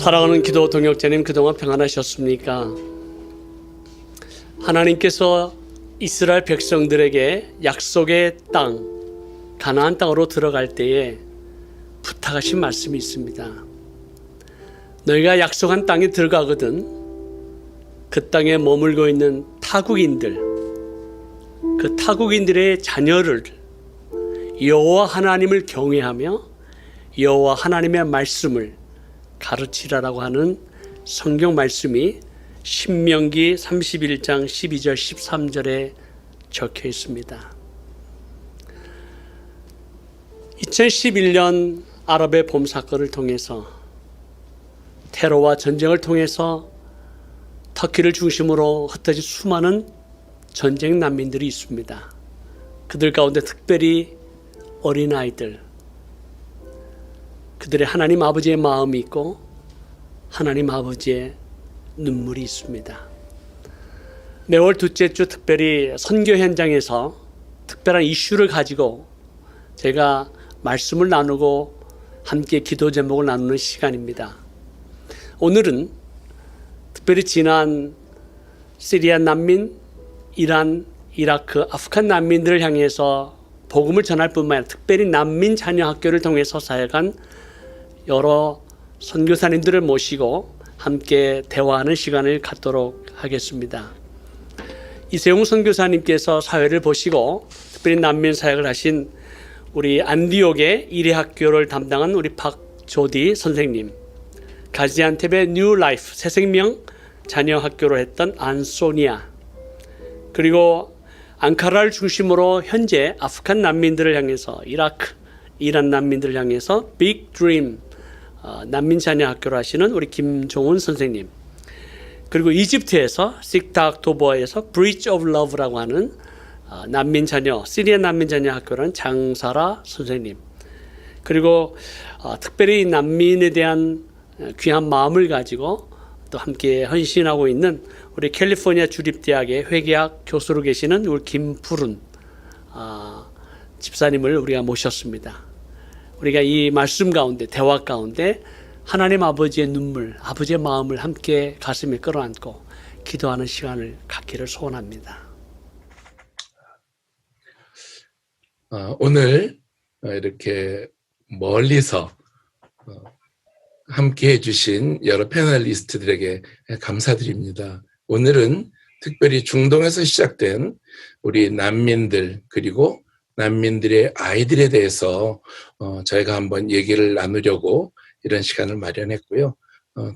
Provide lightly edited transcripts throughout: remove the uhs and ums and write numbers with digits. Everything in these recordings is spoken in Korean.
사랑하는 기도 동역자님, 그동안 평안하셨습니까? 하나님께서 이스라엘 백성들에게 약속의 땅, 가나안 땅으로 들어갈 때에 부탁하신 말씀이 있습니다. 너희가 약속한 땅에 들어가거든 그 땅에 머물고 있는 타국인들, 그 타국인들의 자녀를 여호와 하나님을 경외하며 여호와 하나님의 말씀을 가르치라라고 하는 성경 말씀이 신명기 31장 12절 13절에 적혀 있습니다. 2011년 아랍의 봄 사건을 통해서 테러와 전쟁을 통해서 터키를 중심으로 흩어진 수많은 전쟁 난민들이 있습니다. 그들 가운데 특별히 어린아이들, 그들의 하나님 아버지의 마음이 있고 하나님 아버지의 눈물이 있습니다. 매월 둘째 주 특별히 선교 현장에서 특별한 이슈를 가지고 제가 말씀을 나누고 함께 기도 제목을 나누는 시간입니다. 오늘은 특별히 지난 시리아 난민, 이란, 이라크, 아프간 난민들을 향해서 복음을 전할 뿐만 아니라 특별히 난민 자녀 학교를 통해서 사역한 여러 선교사님들을 모시고 함께 대화하는 시간을 갖도록 하겠습니다. 이세용 선교사님께서 사회를 보시고 특별히 난민 사역을 하신 우리 안디옥의 일회학교를 담당한 우리 박조디 선생님, 가지안텝의 뉴 라이프 새생명 자녀 학교를 했던 안소니아, 그리고 앙카라를 중심으로 현재 아프간 난민들을 향해서 이라크, 이란 난민들을 향해서 빅 드림 난민 자녀 학교를 하시는 우리 김종훈 선생님, 그리고 이집트에서 식탁토버에서 브리지 오브 러브라고 하는 난민 자녀, 시리아 난민 자녀 학교라는 장사라 선생님, 그리고 특별히 난민에 대한 귀한 마음을 가지고 또 함께 헌신하고 있는 우리 캘리포니아 주립대학의 회계학 교수로 계시는 우리 김푸른 집사님을 우리가 모셨습니다. 우리가 이 말씀 가운데, 대화 가운데 하나님 아버지의 눈물, 아버지의 마음을 함께 가슴에 끌어안고 기도하는 시간을 갖기를 소원합니다. 오늘 이렇게 멀리서 함께 해주신 여러 패널리스트들에게 감사드립니다. 오늘은 특별히 중동에서 시작된 우리 난민들, 그리고 난민들의 아이들에 대해서 저희가 한번 얘기를 나누려고 이런 시간을 마련했고요.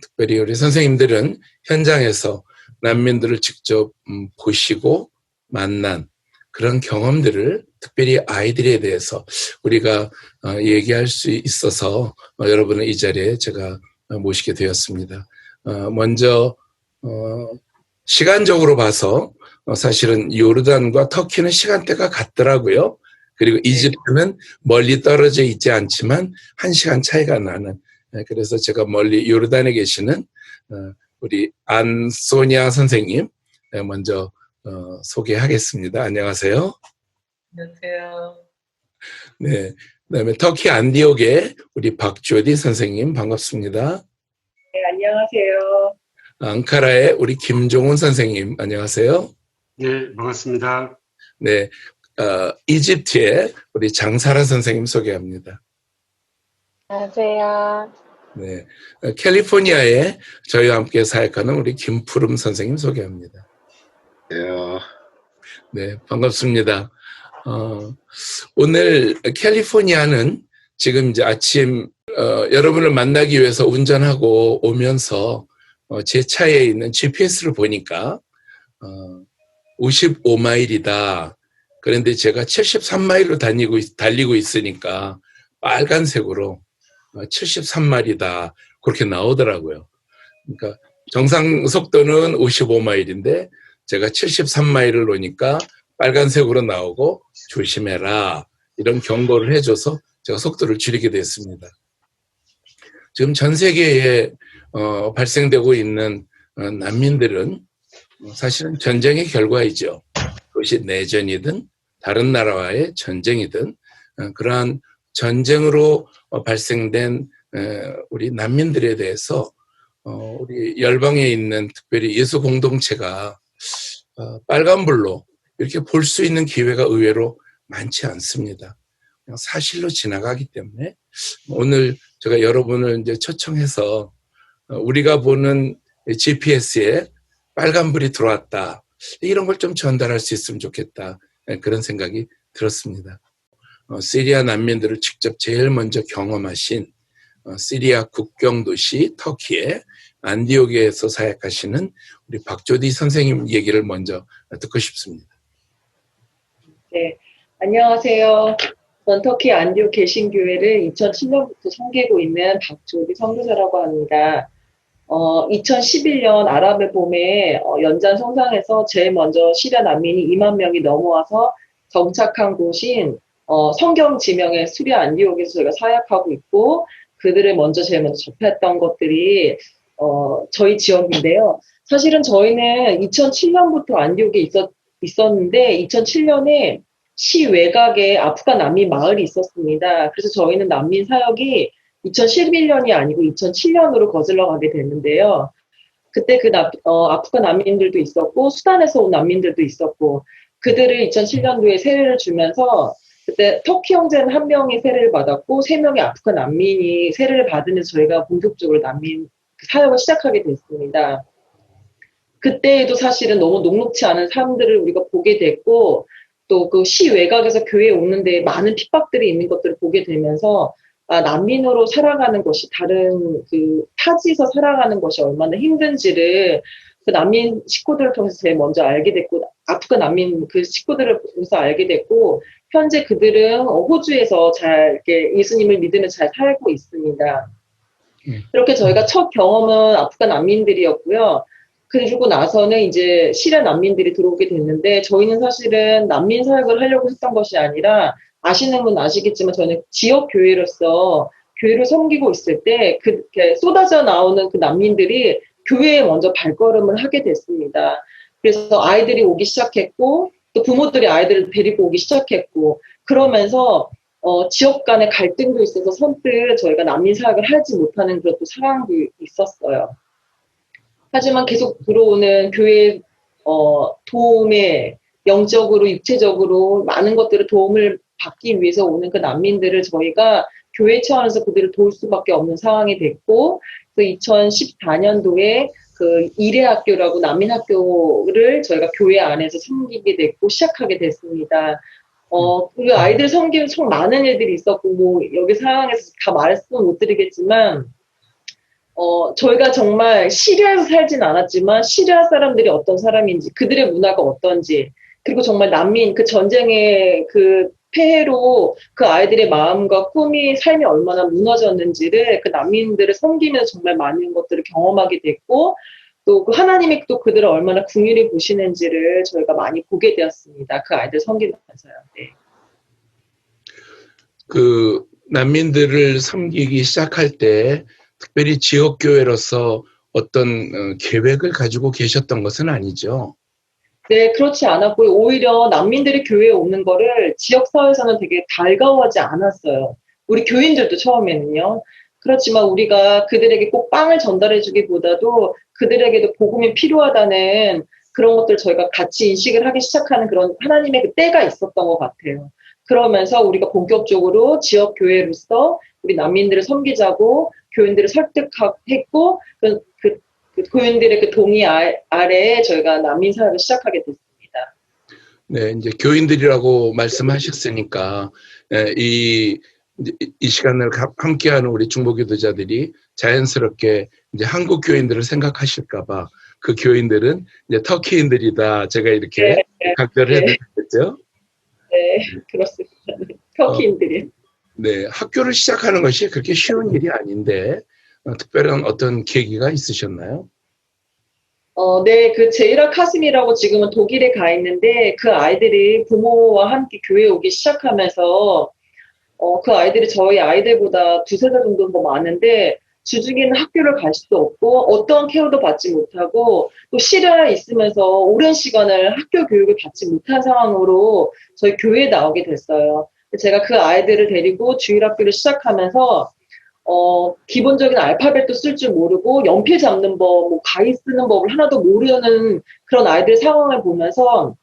특별히 우리 선생님들은 현장에서 난민들을 직접 보시고 만난 그런 경험들을 특별히 아이들에 대해서 우리가 얘기할 수 있어서 여러분을 이 자리에 제가 모시게 되었습니다. 먼저 시간적으로 봐서 사실은 요르단과 터키는 시간대가 같더라고요. 그리고 이집트는 멀리 떨어져 있지 않지만 1시간 차이가 나는, 그래서 제가 멀리 요르단에 계시는 우리 안소니아 선생님 먼저 소개하겠습니다. 안녕하세요. 안녕하세요. 네, 그다음에 터키 안디옥의 우리 박조디 선생님 반갑습니다. 네, 안녕하세요. 앙카라의 우리 김종훈 선생님 안녕하세요. 네, 반갑습니다. 네, 이집트의 우리 장사라 선생님 소개합니다. 안녕하세요. 네, 캘리포니아에 저희와 함께 사역하는 우리 김푸름 선생님 소개합니다. 네, 반갑습니다. 오늘 캘리포니아는 지금 이제 아침 여러분을 만나기 위해서 운전하고 오면서 제 차에 있는 GPS를 보니까 55마일이다. 그런데 제가 73마일로 달리고 있으니까 빨간색으로 73마일이다. 그렇게 나오더라고요. 그러니까 정상 속도는 55마일인데 제가 73마일을 놓으니까 빨간색으로 나오고 조심해라. 이런 경고를 해줘서 제가 속도를 줄이게 됐습니다. 지금 전 세계에 발생되고 있는 난민들은 사실은 전쟁의 결과이죠. 그것이 내전이든 다른 나라와의 전쟁이든 그러한 전쟁으로 발생된 우리 난민들에 대해서 우리 열방에 있는 특별히 예수 공동체가 빨간불로 이렇게 볼 수 있는 기회가 의외로 많지 않습니다. 그냥 사실로 지나가기 때문에 오늘 제가 여러분을 이제 초청해서 우리가 보는 GPS에 빨간불이 들어왔다. 이런 걸 좀 전달할 수 있으면 좋겠다. 그런 생각이 들었습니다. 시리아 난민들을 직접 제일 먼저 경험하신 시리아 국경도시 터키의 안디옥에서 사역하시는 우리 박조디 선생님 얘기를 먼저 듣고 싶습니다. 네, 안녕하세요. 전 터키 안디옥 개신교회를 2007년부터 섬기고 있는 박조디 선교사라고 합니다. 2011년 아랍의 봄에 연잔 성상에서 제일 먼저 시리아 난민이 2만 명이 넘어와서 정착한 곳인 성경 지명의 수리아 안디옥에서 저희가 사역하고 있고 그들을 제일 먼저 접했던 것들이 저희 지역인데요. 사실은 저희는 2007년부터 안디옥에 있었는데 2007년에 시 외곽에 아프간 난민 마을이 있었습니다. 그래서 저희는 난민 사역이 2011년이 아니고 2007년으로 거슬러 가게 됐는데요. 그때 아프간 난민들도 있었고 수단에서 온 난민들도 있었고 그들을 2007년도에 세례를 주면서 그때 터키 형제는 한 명이 세례를 받았고 3명의 아프간 난민이 세례를 받으면서 저희가 본격적으로 난민 사역을 시작하게 됐습니다. 그때에도 사실은 너무 녹록치 않은 사람들을 우리가 보게 됐고 또 그 시 외곽에서 교회에 오는데 많은 핍박들이 있는 것들을 보게 되면서 난민으로 살아가는 것이 다른 타지에서 살아가는 것이 얼마나 힘든지를 그 난민 식구들을 통해서 제일 먼저 알게 됐고 아프간 난민 그 식구들을 통해서 알게 됐고 현재 그들은 호주에서 잘 이렇게 예수님을 믿으며 잘 살고 있습니다. 그렇게 저희가 첫 경험은 아프간 난민들이었고요. 그리고 나서는 이제 시리아 난민들이 들어오게 됐는데 저희는 사실은 난민 사역을 하려고 했던 것이 아니라 아시는 분 아시겠지만 저는 지역 교회로서 교회를 섬기고 있을 때 그렇게 쏟아져 나오는 그 난민들이 교회에 먼저 발걸음을 하게 됐습니다. 그래서 아이들이 오기 시작했고 또 부모들이 아이들을 데리고 오기 시작했고 그러면서 지역 간의 갈등도 있어서 선뜻 저희가 난민 사역을 하지 못하는 그런 또 상황도 있었어요. 하지만 계속 들어오는 교회 도움에 영적으로 육체적으로 많은 것들을 도움을 받기 위해서 오는 그 난민들을 저희가 교회 차원에서 그들을 도울 수밖에 없는 상황이 됐고 그 2014년도에 그 이레학교라고 난민학교를 저희가 교회 안에서 섬기게 됐고 시작하게 됐습니다. 그 아이들 섬기면 참 많은 일들이 있었고 뭐 여기 상황에서 다 말씀 못 드리겠지만 저희가 정말 시리아에서 살진 않았지만 시리아 사람들이 어떤 사람인지 그들의 문화가 어떤지 그리고 정말 난민 그 전쟁의 그 폐해로 그 아이들의 마음과 꿈이 삶이 얼마나 무너졌는지를 그 난민들을 섬기면서 정말 많은 것들을 경험하게 됐고 또 그 하나님이 또 그들을 얼마나 긍휼히 보시는지를 저희가 많이 보게 되었습니다. 그 아이들 섬기면서요. 네. 그 난민들을 섬기기 시작할 때 특별히 지역교회로서 어떤 계획을 가지고 계셨던 것은 아니죠? 네, 그렇지 않았고요. 오히려 난민들이 교회에 오는 거를 지역사회에서는 되게 달가워하지 않았어요. 우리 교인들도 처음에는요. 그렇지만 우리가 그들에게 꼭 빵을 전달해주기보다도 그들에게도 복음이 필요하다는 그런 것들 저희가 같이 인식을 하기 시작하는 그런 하나님의 그 때가 있었던 것 같아요. 그러면서 우리가 본격적으로 지역교회로서 우리 난민들을 섬기자고 교인들을 설득했고 그 교인들의 그 동의 아래에 저희가 난민 사역을 시작하게 됐습니다. 네, 이제 교인들이라고 말씀하셨으니까 이 시간을 함께하는 우리 중보기도자들이 자연스럽게 이제 한국 교인들을 생각하실까봐 그 교인들은 이제 터키인들이다. 제가 이렇게 각별을 해드렸죠. 네, 그렇습니다. 터키인들이. 네, 학교를 시작하는 것이 그렇게 쉬운 일이 아닌데 특별한 어떤 계기가 있으셨나요? 네, 그 제이라 카심이라고 지금은 독일에 가 있는데 그 아이들이 부모와 함께 교회에 오기 시작하면서 그 아이들이 저희 아이들보다 2-3살 정도 더 많은데 주중에는 학교를 갈 수도 없고 어떠한 케어도 받지 못하고 또 시리아에 있으면서 오랜 시간을 학교 교육을 받지 못한 상황으로 저희 교회에 나오게 됐어요. 제가 그 아이들을 데리고 주일학교를 시작하면서 기본적인 알파벳도 쓸 줄 모르고 연필 잡는 법, 뭐 가위 쓰는 법을 하나도 모르는 그런 아이들 상황을 보면서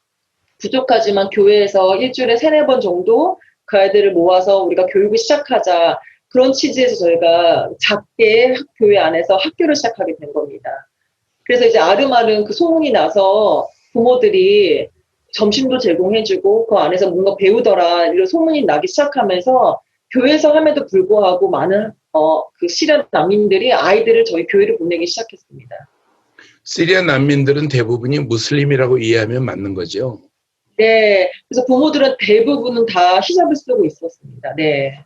부족하지만 교회에서 일주일에 3-4번 정도 그 아이들을 모아서 우리가 교육을 시작하자. 그런 취지에서 저희가 작게 교회 안에서 학교를 시작하게 된 겁니다. 그래서 이제 아름아름 그 소문이 나서 부모들이 점심도 제공해주고 그 안에서 뭔가 배우더라 이런 소문이 나기 시작하면서 교회에서 함에도 불구하고 많은 그 시리아 난민들이 아이들을 저희 교회를 보내기 시작했습니다. 시리아 난민들은 대부분이 무슬림이라고 이해하면 맞는 거죠? 네, 그래서 부모들은 대부분은 다 히잡을 쓰고 있었습니다. 네.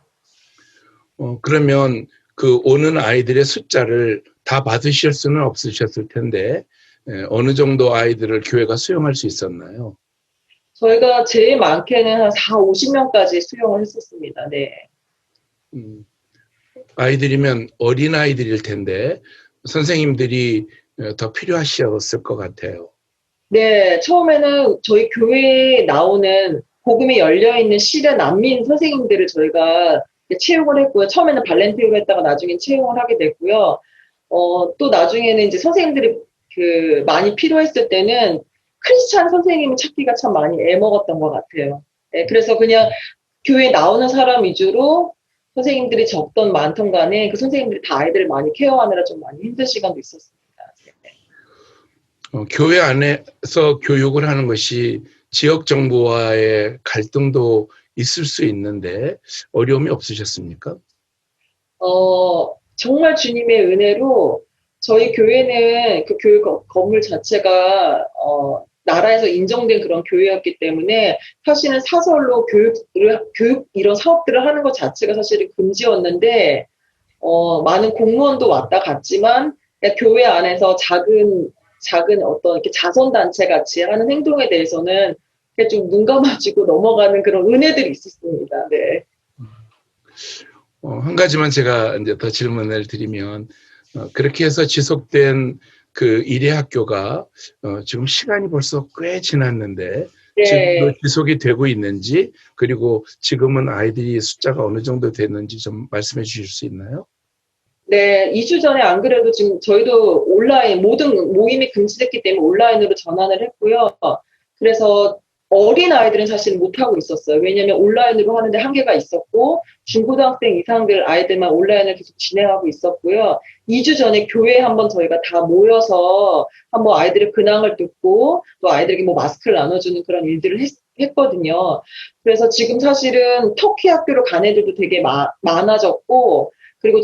그러면 그 오는 아이들의 숫자를 다 받으실 수는 없으셨을 텐데 어느 정도 아이들을 교회가 수용할 수 있었나요? 저희가 제일 많게는 한 40-50명까지 수용을 했었습니다. 네. 아이들이면 어린 아이들일 텐데 선생님들이 더 필요하셨을 것 같아요. 네, 처음에는 저희 교회에 나오는 복음이 열려있는 시리아 난민 선생님들을 저희가 채용을 했고요. 처음에는 발렌티어로 했다가 나중엔 채용을 하게 됐고요. 또 나중에는 이제 선생님들이 많이 필요했을 때는 크리스찬 선생님을 찾기가 참 많이 애먹었던 것 같아요. 네, 그래서 그냥 교회에 나오는 사람 위주로 선생님들이 적던 많던 간에 그 선생님들이 다 아이들을 많이 케어하느라 좀 많이 힘든 시간도 있었습니다. 교회 안에서 교육을 하는 것이 지역 정부와의 갈등도 있을 수 있는데 어려움이 없으셨습니까? 정말 주님의 은혜로 저희 교회는 그 교회 건물 자체가 나라에서 인정된 그런 교회였기 때문에 사실은 사설로 교육 이런 사업들을 하는 것 자체가 사실은 금지였는데 많은 공무원도 왔다 갔지만 교회 안에서 작은 어떤 이렇게 자선단체 같이 하는 행동에 대해서는 좀 눈 감아주고 넘어가는 그런 은혜들이 있었습니다. 네. 한 가지만 제가 이제 더 질문을 드리면 그렇게 해서 지속된 그 일의 학교가 지금 시간이 벌써 꽤 지났는데 네. 지금도 지속이 되고 있는지 그리고 지금은 아이들이 숫자가 어느 정도 됐는지 좀 말씀해 주실 수 있나요? 네, 2주 전에 안 그래도 지금 저희도 온라인, 모든 모임이 금지됐기 때문에 온라인으로 전환을 했고요. 그래서 어린 아이들은 사실 못하고 있었어요. 왜냐하면 온라인으로 하는데 한계가 있었고, 중고등학생 이상들 아이들만 온라인을 계속 진행하고 있었고요. 2주 전에 교회에 한번 저희가 다 모여서 한번 아이들의 근황을 듣고, 또 아이들에게 뭐 마스크를 나눠주는 그런 일들을 했거든요. 그래서 지금 사실은 터키 학교로 간 애들도 되게 많아졌고, 그리고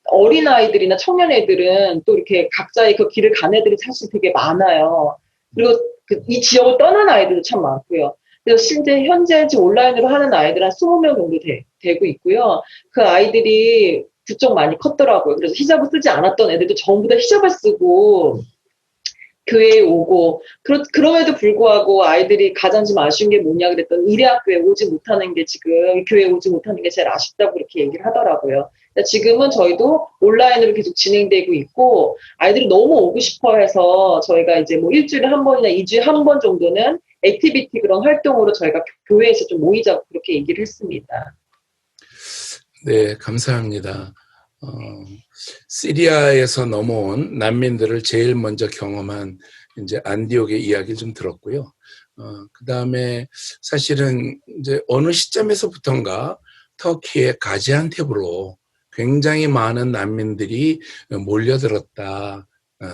어린 아이들이나 청년 애들은 또 이렇게 각자의 그 길을 간 애들이 사실 되게 많아요. 그리고 이 지역을 떠난 아이들도 참 많고요. 그래서 현재 지금 온라인으로 하는 아이들 한 20명 정도 되고 있고요. 그 아이들이 부쩍 많이 컸더라고요. 그래서 히잡을 쓰지 않았던 애들도 전부 다 히잡을 쓰고 교회에 오고 그럼에도 불구하고 아이들이 가장 좀 아쉬운 게 뭐냐 그랬더니 일회학교에 오지 못하는 게 지금 교회에 오지 못하는 게 제일 아쉽다고 그렇게 얘기를 하더라고요. 지금은 저희도 온라인으로 계속 진행되고 있고 아이들이 너무 오고 싶어 해서 저희가 이제 뭐 일주일에 한 번이나 2주에 한 번 정도는 액티비티 그런 활동으로 저희가 교회에서 좀 모이자고 그렇게 얘기를 했습니다. 네, 감사합니다. 시리아에서 넘어온 난민들을 제일 먼저 경험한 이제 안디옥의 이야기를 좀 들었고요. 그 다음에 사실은 이제 어느 시점에서부턴가 터키의 가지안텝으로 굉장히 많은 난민들이 몰려들었다.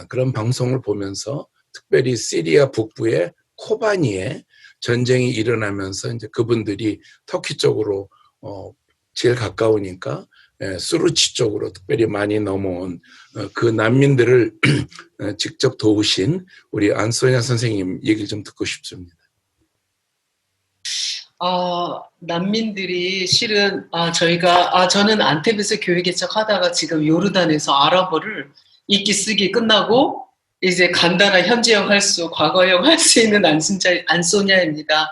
그런 방송을 보면서 특별히 시리아 북부의 코바니에 전쟁이 일어나면서 이제 그분들이 터키 쪽으로 제일 가까우니까 수루치 쪽으로 특별히 많이 넘어온 그 난민들을 직접 도우신 우리 안소냐 선생님 얘기를 좀 듣고 싶습니다. 난민들이 실은 저는 안테베에서 교회 개척하다가 지금 요르단에서 아랍어를 읽기 쓰기 끝나고 이제 간단한 현재형 할 수, 과거형 할 수 있는 안소냐입니다.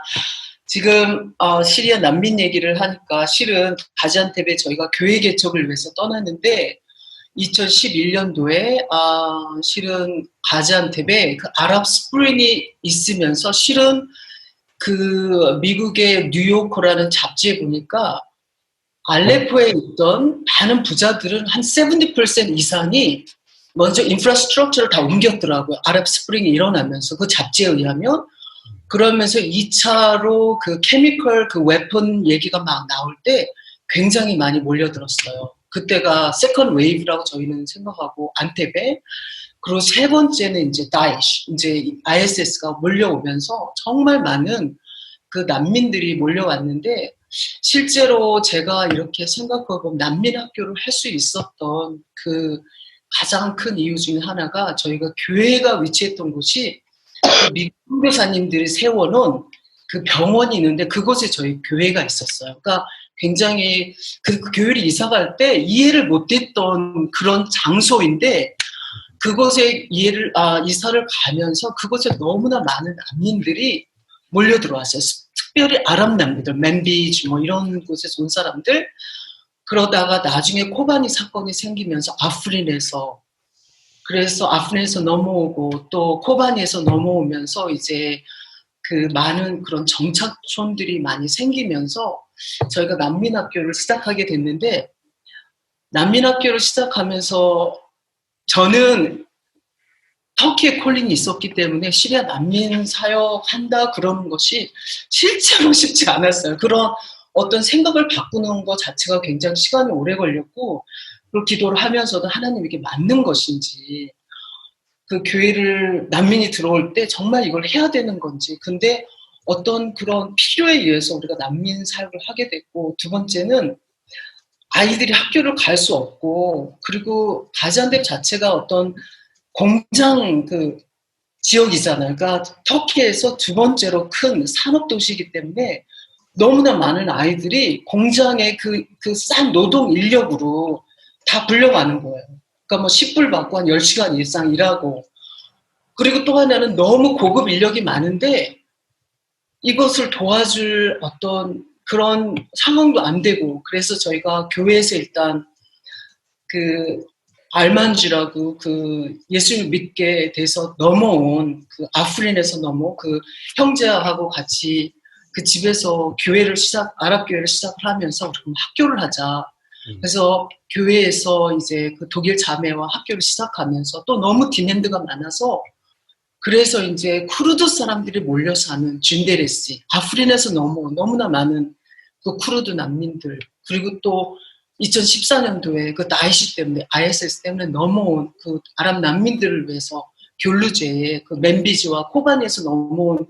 지금 시리아 난민 얘기를 하니까 실은 가지안텝에 저희가 교회 개척을 위해서 떠났는데 2011년도에 실은 가지안텝에 그 아랍 스프링이 있으면서 실은 그 미국의 뉴요커라는 잡지에 보니까 알레포에 있던 많은 부자들은 한 70% 이상이 먼저 인프라스트럭처를 다 옮겼더라고요. 아랍 스프링이 일어나면서 그 잡지에 의하면. 그러면서 2차로 그 케미컬 그 웨폰 얘기가 막 나올 때 굉장히 많이 몰려들었어요. 그때가 세컨 웨이브라고 저희는 생각하고 안테베. 그리고 세 번째는 이제 다이시, 이제 ISS가 몰려오면서 정말 많은 그 난민들이 몰려왔는데 실제로 제가 이렇게 생각해보면 난민 학교를 할 수 있었던 그 가장 큰 이유 중에 하나가 저희가 교회가 위치했던 곳이 그 미국 선교사님들이 세워놓은 그 병원이 있는데 그곳에 저희 교회가 있었어요. 그러니까 굉장히 그 교회를 이사 갈 때 이해를 못했던 그런 장소인데 그곳에 이사를 가면서 그곳에 너무나 많은 난민들이 몰려 들어왔어요. 특별히 아랍 난민들, 맨비지 뭐 이런 곳에서 온 사람들. 그러다가 나중에 코바니 사건이 생기면서 아프린에서 넘어오고 또 코바니에서 넘어오면서 이제 그 많은 그런 정착촌들이 많이 생기면서 저희가 난민학교를 시작하게 됐는데 난민학교를 시작하면서 저는 터키에 콜린이 있었기 때문에 시리아 난민 사역한다 그런 것이 실제로 쉽지 않았어요. 그런 어떤 생각을 바꾸는 것 자체가 굉장히 시간이 오래 걸렸고 그리고 기도를 하면서도 하나님에게 맞는 것인지 그 교회를 난민이 들어올 때 정말 이걸 해야 되는 건지 근데 어떤 그런 필요에 의해서 우리가 난민 사역을 하게 됐고 두 번째는 아이들이 학교를 갈 수 없고 그리고 가지안텝 자체가 어떤 공장 그 지역이잖아요. 그러니까 터키에서 두 번째로 큰 산업 도시이기 때문에 너무나 많은 아이들이 공장의 그 싼 노동 인력으로 다 불려가는 거예요. 그러니까 뭐 10불 받고 한 10시간 이상 일하고 그리고 또 하나는 너무 고급 인력이 많은데 이것을 도와줄 어떤 그런 상황도 안 되고 그래서 저희가 교회에서 일단 그 알만지라고 그 예수를 믿게 돼서 넘어온 그 아프린에서 그 형제하고 같이 그 집에서 아랍 교회를 시작을 하면서 우리 그럼 학교를 하자. 그래서 교회에서 이제 그 독일 자매와 학교를 시작하면서 또 너무 디맨드가 많아서 그래서 이제 쿠르드 사람들이 몰려 사는 준데레시, 아프린에서 너무나 많은 그 쿠르드 난민들 그리고 또 2014년도에 그 다이시 때문에 ISS 때문에 넘어온 그 아랍 난민들을 위해서 귤루제에 그 맨비지와 코바니에서 넘어온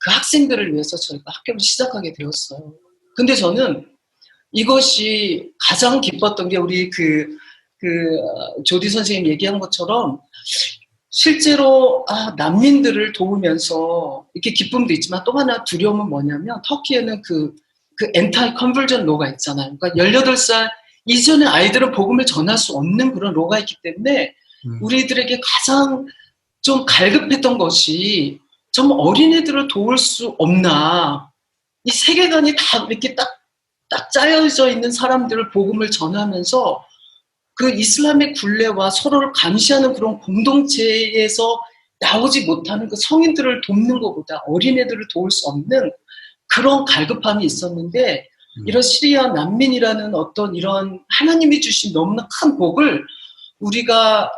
그 학생들을 위해서 저희가 학교를 시작하게 되었어요. 근데 저는 이것이 가장 기뻤던 게 우리 조디 선생님 얘기한 것처럼 실제로 난민들을 도우면서 이렇게 기쁨도 있지만 또 하나 두려움은 뭐냐면 터키에는 그 엔타이 컨버전 로가 있잖아요. 그러니까 18살 이전의 아이들은 복음을 전할 수 없는 그런 로가 있기 때문에 우리들에게 가장 좀 갈급했던 것이 정말 어린애들을 도울 수 없나. 이 세계관이 다 이렇게 딱 짜여져 있는 사람들을 복음을 전하면서 그 이슬람의 굴레와 서로를 감시하는 그런 공동체에서 나오지 못하는 그 성인들을 돕는 것보다 어린애들을 도울 수 없는 그런 갈급함이 있었는데 이런 시리아 난민이라는 어떤 이런 하나님이 주신 너무나 큰 복을 우리가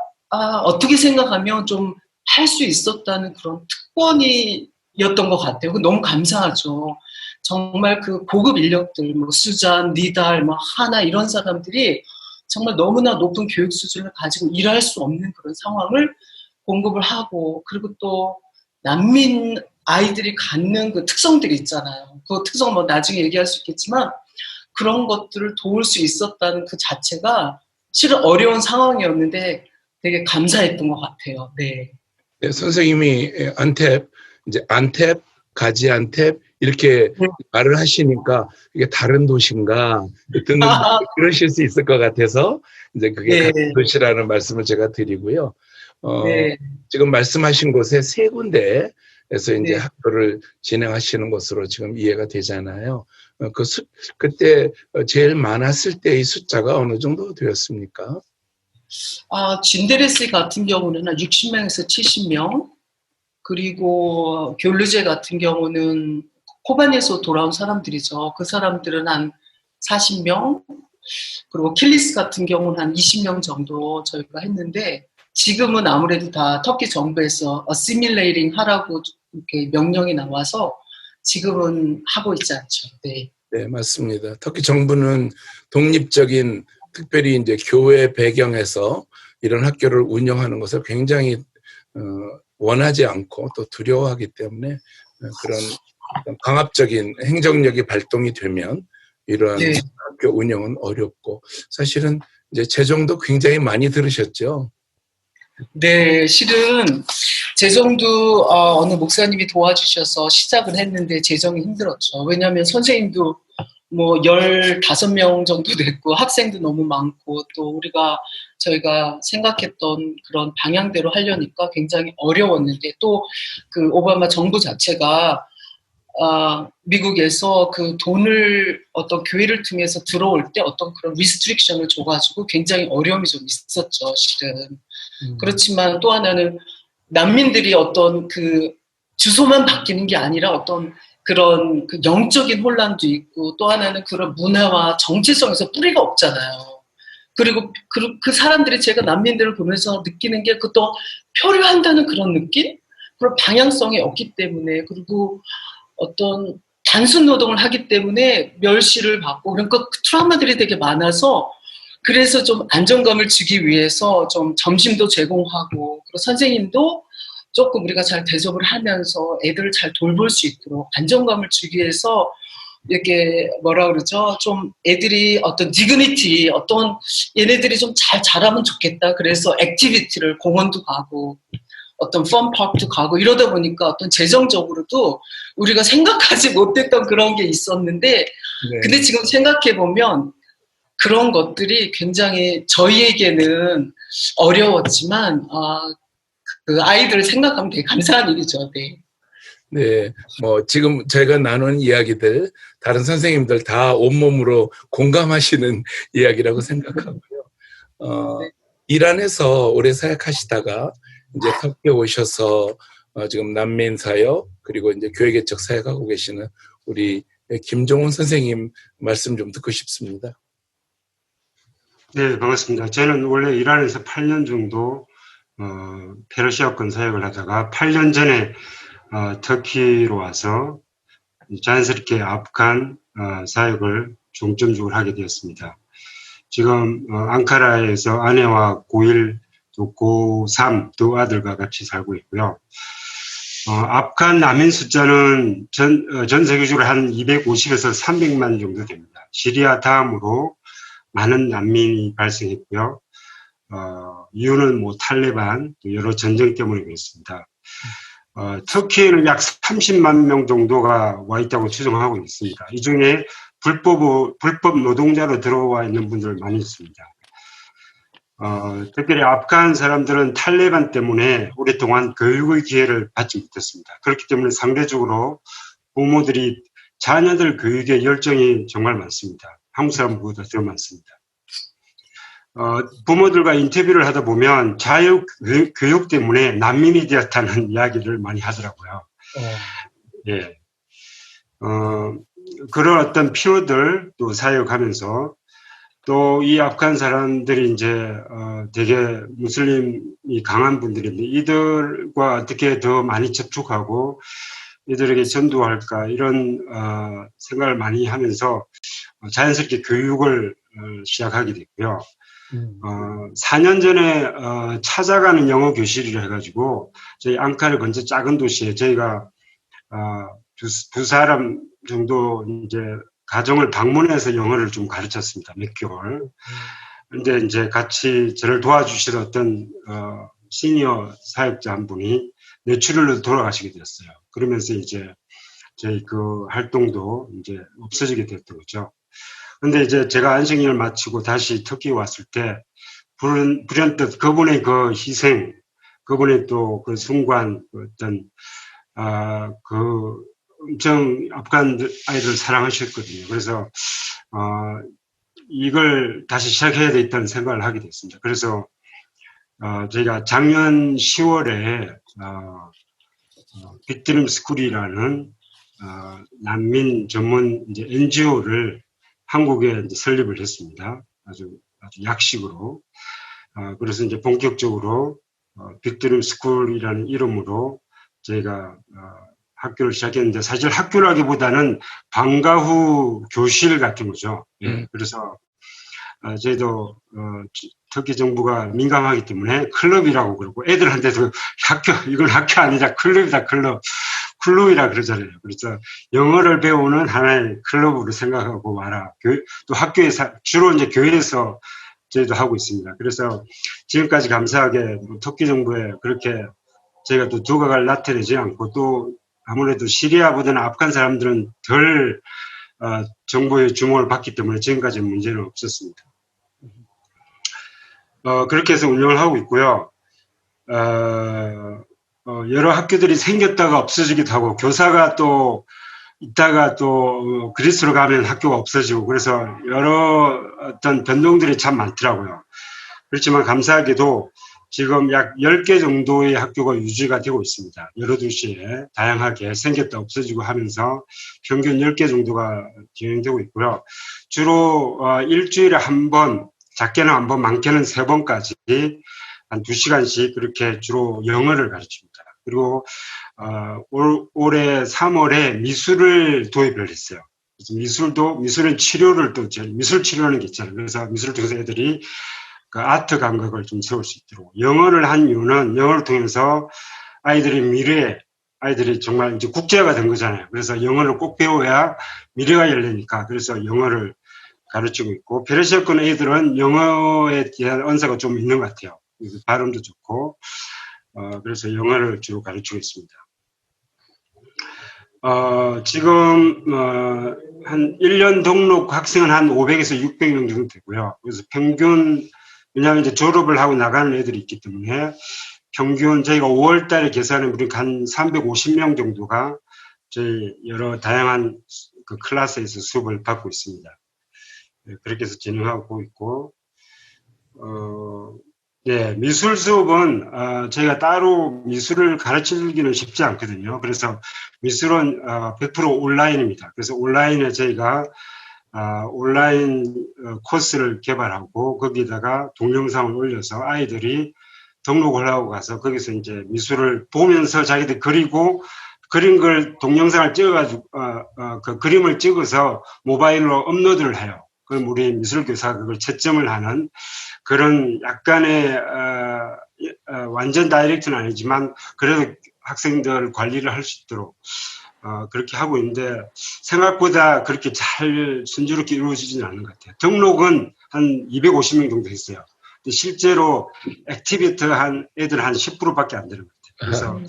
어떻게 생각하면 좀 할 수 있었다는 그런 특권이었던 것 같아요. 너무 감사하죠. 정말 그 고급 인력들, 뭐 수잔, 니달, 뭐 하나 이런 사람들이 정말 너무나 높은 교육 수준을 가지고 일할 수 없는 그런 상황을 공급을 하고 그리고 또 난민 아이들이 갖는 그 특성들이 있잖아요. 그 특성 뭐 나중에 얘기할 수 있겠지만 그런 것들을 도울 수 있었다는 그 자체가 실은 어려운 상황이었는데 되게 감사했던 것 같아요. 네. 네, 선생님이 안텝, 가지안텝 이렇게 말을 하시니까 이게 다른 도시인가 듣는 분들 그러실 수 있을 것 같아서 이제 그게 같은 도시라는 말씀을 제가 드리고요. 지금 말씀하신 곳에 3군데에서 이제 학교를 진행하시는 것으로 지금 이해가 되잖아요. 그때 제일 많았을 때의 숫자가 어느 정도 되었습니까? 진데레스 같은 경우는 한 60명에서 70명, 그리고 귤루제 같은 경우는 코바니에서 돌아온 사람들이죠. 그 사람들은 한 40명, 그리고 킬리스 같은 경우는 한 20명 정도 저희가 했는데 지금은 아무래도 다 터키 정부에서 assimilating 하라고 이렇게 명령이 나와서 지금은 하고 있지 않죠. 네. 네, 맞습니다. 터키 정부는 독립적인 특별히 이제 교회 배경에서 이런 학교를 운영하는 것을 굉장히 원하지 않고 또 두려워하기 때문에 그런 강압적인 행정력이 발동이 되면 이러한 네. 학교 운영은 어렵고 사실은 이제 재정도 굉장히 많이 들으셨죠. 네, 실은 재정도 어느 목사님이 도와주셔서 시작을 했는데 재정이 힘들었죠. 왜냐하면 선생님도 뭐 15명 정도 됐고 학생도 너무 많고 또 저희가 생각했던 그런 방향대로 하려니까 굉장히 어려웠는데 또 그 오바마 정부 자체가 미국에서 그 돈을 어떤 교회를 통해서 들어올 때 어떤 그런 리스트릭션을 줘가지고 굉장히 어려움이 좀 있었죠, 실은. 그렇지만 또 하나는 난민들이 어떤 그 주소만 바뀌는 게 아니라 어떤 그런 그 영적인 혼란도 있고 또 하나는 그런 문화와 정체성에서 뿌리가 없잖아요. 그리고 그 사람들이 제가 난민들을 보면서 느끼는 게 그것도 표류한다는 그런 느낌? 그런 방향성이 없기 때문에 그리고 어떤 단순 노동을 하기 때문에 멸시를 받고 그러니까 트라우마들이 되게 많아서 그래서 좀 안정감을 주기 위해서 좀 점심도 제공하고 그리고 선생님도 조금 우리가 잘 대접을 하면서 애들을 잘 돌볼 수 있도록 안정감을 주기 위해서 이렇게 뭐라 그러죠? 좀 애들이 어떤 디그니티, 어떤 얘네들이 좀 잘 자라면 좋겠다. 그래서 액티비티를 공원도 가고 어떤 펀파크도 가고 이러다 보니까 어떤 재정적으로도 우리가 생각하지 못했던 그런 게 있었는데 네. 근데 지금 생각해보면 그런 것들이 굉장히 저희에게는 어려웠지만 그 아이들을 생각하면 되게 감사한 일이죠. 네. 네, 뭐 지금 저희가 나눈 이야기들 다른 선생님들 다 온몸으로 공감하시는 이야기라고 생각하고요. 네. 이란에서 오래 사역하시다가 이제 터키에 오셔서 지금 난민 사역 그리고 이제 교회 개척 사역하고 계시는 우리 김종훈 선생님 말씀 좀 듣고 싶습니다. 네, 반갑습니다. 저는 원래 이란에서 8년 정도 페르시아권 사역을 하다가 8년 전에 터키로 와서 자연스럽게 아프간 사역을 중점적으로 하게 되었습니다. 지금 앙카라에서 아내와 고1, 또 고3 두 아들과 같이 살고 있고요. 아프간 난민 숫자는 전 세계적으로 한 250에서 300만 정도 됩니다. 시리아 다음으로 많은 난민이 발생했고요. 이유는 뭐 탈레반, 또 여러 전쟁 때문에 그렇습니다. 터키에는 약 30만 명 정도가 와 있다고 추정하고 있습니다. 이 중에 불법 노동자로 들어와 있는 분들 많이 있습니다. 특별히 아프간 사람들은 탈레반 때문에 오랫동안 교육의 기회를 받지 못했습니다. 그렇기 때문에 상대적으로 부모들이 자녀들 교육에 열정이 정말 많습니다. 한국 사람보다 더 많습니다. 부모들과 인터뷰를 하다 보면 교육 때문에 난민이 되었다는 이야기를 많이 하더라고요. 예. 그런 어떤 피로들 또 사역하면서 또 이 아프간 사람들이 이제 되게 무슬림이 강한 분들인데 이들과 어떻게 더 많이 접촉하고 이들에게 전도할까 이런 생각을 많이 하면서 자연스럽게 교육을 시작하게 됐고요. 4년 전에 찾아가는 영어 교실을 해가지고 저희 앙카르 근처 작은 도시에 저희가 두 사람 정도 이제 가정을 방문해서 영어를 좀 가르쳤습니다. 몇 개월. 근데 이제 같이 저를 도와주시던 어떤 시니어 사역자 한 분이 뇌출혈로 돌아가시게 되었어요. 그러면서 이제 저희 그 활동도 이제 없어지게 됐던 거죠. 근데 이제 제가 안식일을 마치고 다시 터키에 왔을 때 불현듯 그분의 그 희생, 그분의 또 그 순관, 그 어떤 그 엄청 아프간 아이들을 사랑하셨거든요. 그래서 이걸 다시 시작해야 되겠다는 생각을 하게 됐습니다. 그래서 저희가 작년 10월에 빅드림 스쿨이라는 난민 전문 이제 NGO를 한국에 이제 설립을 했습니다. 아주 약식으로. 그래서 이제 본격적으로 빅드림 스쿨이라는 이름으로 저희가 학교를 시작했는데, 사실 학교라기보다는 방과 후 교실 같은 거죠. 예, 그래서 저희도 터키 정부가 민감하기 때문에 클럽이라고 그러고, 애들한테도 이건 학교 아니라 클럽이다, 클럽이라 그러잖아요. 그래서 영어를 배우는 하나의 클럽으로 생각하고 와라. 또 학교에서 주로 이제 교회에서 저희도 하고 있습니다. 그래서 지금까지 감사하게 터키 정부에 그렇게 저희가 또 두각을 나타내지 않고, 또 아무래도 시리아보다는 아프간 사람들은 덜 정부의 주목을 받기 때문에 지금까지 문제는 없었습니다. 그렇게 해서 운영을 하고 있고요. 여러 학교들이 생겼다가 없어지기도 하고, 교사가 또 있다가 또 그리스로 가면 학교가 없어지고, 그래서 여러 어떤 변동들이 참 많더라고요. 그렇지만 감사하게도 지금 약 10개 정도의 학교가 유지가 되고 있습니다. 여러 도시에 다양하게 생겼다 없어지고 하면서 평균 10개 정도가 진행되고 있고요. 주로 일주일에 한 번, 작게는 한 번, 많게는 3번까지 한 2시간씩 그렇게 주로 영어를 가르칩니다. 그리고 올해 3월에 미술을 도입을 했어요. 그래서 미술은 치료를 또, 미술 치료하는 게 있잖아요. 그래서 미술을 통해서 애들이 그 아트 감각을 좀 세울 수 있도록. 영어를 한 이유는 영어를 통해서 아이들이 정말 이제 국제화가 된 거잖아요. 그래서 영어를 꼭 배워야 미래가 열리니까, 그래서 영어를 가르치고 있고, 페르시아권 애들은 영어에 대한 언사가 좀 있는 것 같아요. 발음도 좋고, 그래서 영어를 주로 가르치고 있습니다. 지금 한 1년 등록 학생은 한 500에서 600명 정도 되고요. 그래서 평균, 왜냐하면 이제 졸업을 하고 나가는 애들이 있기 때문에 평균 저희가 5월 달에 계산해 보니까 한 350명 정도가 저희 여러 다양한 그 클래스에서 수업을 받고 있습니다. 그렇게 해서 진행하고 있고, 네, 미술 수업은 저희가 따로 미술을 가르치기는 쉽지 않거든요. 그래서 미술은 100% 온라인입니다. 그래서 온라인에 저희가 온라인 코스를 개발하고, 거기다가 동영상을 올려서 아이들이 등록을 하고 가서 거기서 이제 미술을 보면서 자기들 그리고, 그린 걸 동영상을 찍어가지고 그 그림을 찍어서 모바일로 업로드를 해요. 그럼 우리 미술교사가 그걸 채점을 하는 그런 약간의 완전 다이렉트는 아니지만 그래도 학생들 관리를 할 수 있도록 그렇게 하고 있는데, 생각보다 그렇게 잘 순조롭게 이루어지지는 않는 것 같아요. 등록은 한 250명 정도 했어요. 근데 실제로 액티비티 한 애들 한 10%밖에 안 되는 것 같아요. 그래서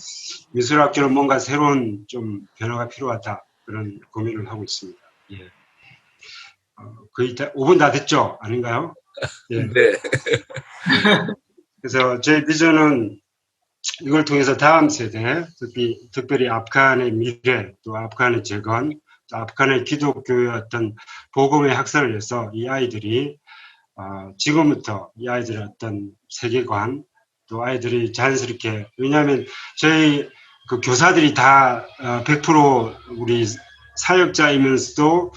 미술학교는 뭔가 새로운 좀 변화가 필요하다, 그런 고민을 하고 있습니다. 예. 거의 5분 다 됐죠? 아닌가요? 예. 네. 그래서 제 비전은 이걸 통해서 다음 세대, 특별히 아프간의 미래, 또 아프간의 재건, 또 아프간의 기독교의 어떤 복음의 확산을 해서 이 아이들이 지금부터 이 아이들의 어떤 세계관, 또 아이들이 자연스럽게, 왜냐하면 저희 그 교사들이 다 100% 우리 사역자이면서도,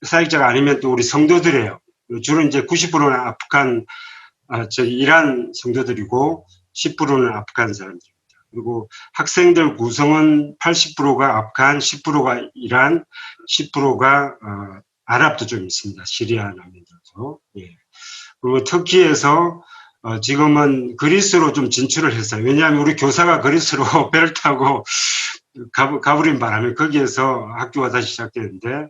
사역자가 아니면 또 우리 성도들이에요. 주로 이제 90%는 아프간, 이란 성도들이고 10%는 아프간 사람들입니다. 그리고 학생들 구성은 80%가 아프간, 10%가 이란, 10%가 아랍도 좀 있습니다. 시리아 난민들도. 예. 그리고 터키에서 지금은 그리스로 좀 진출을 했어요. 왜냐하면 우리 교사가 그리스로 배를 타고 가버린 바람에 거기에서 학교가 다시 시작되는데,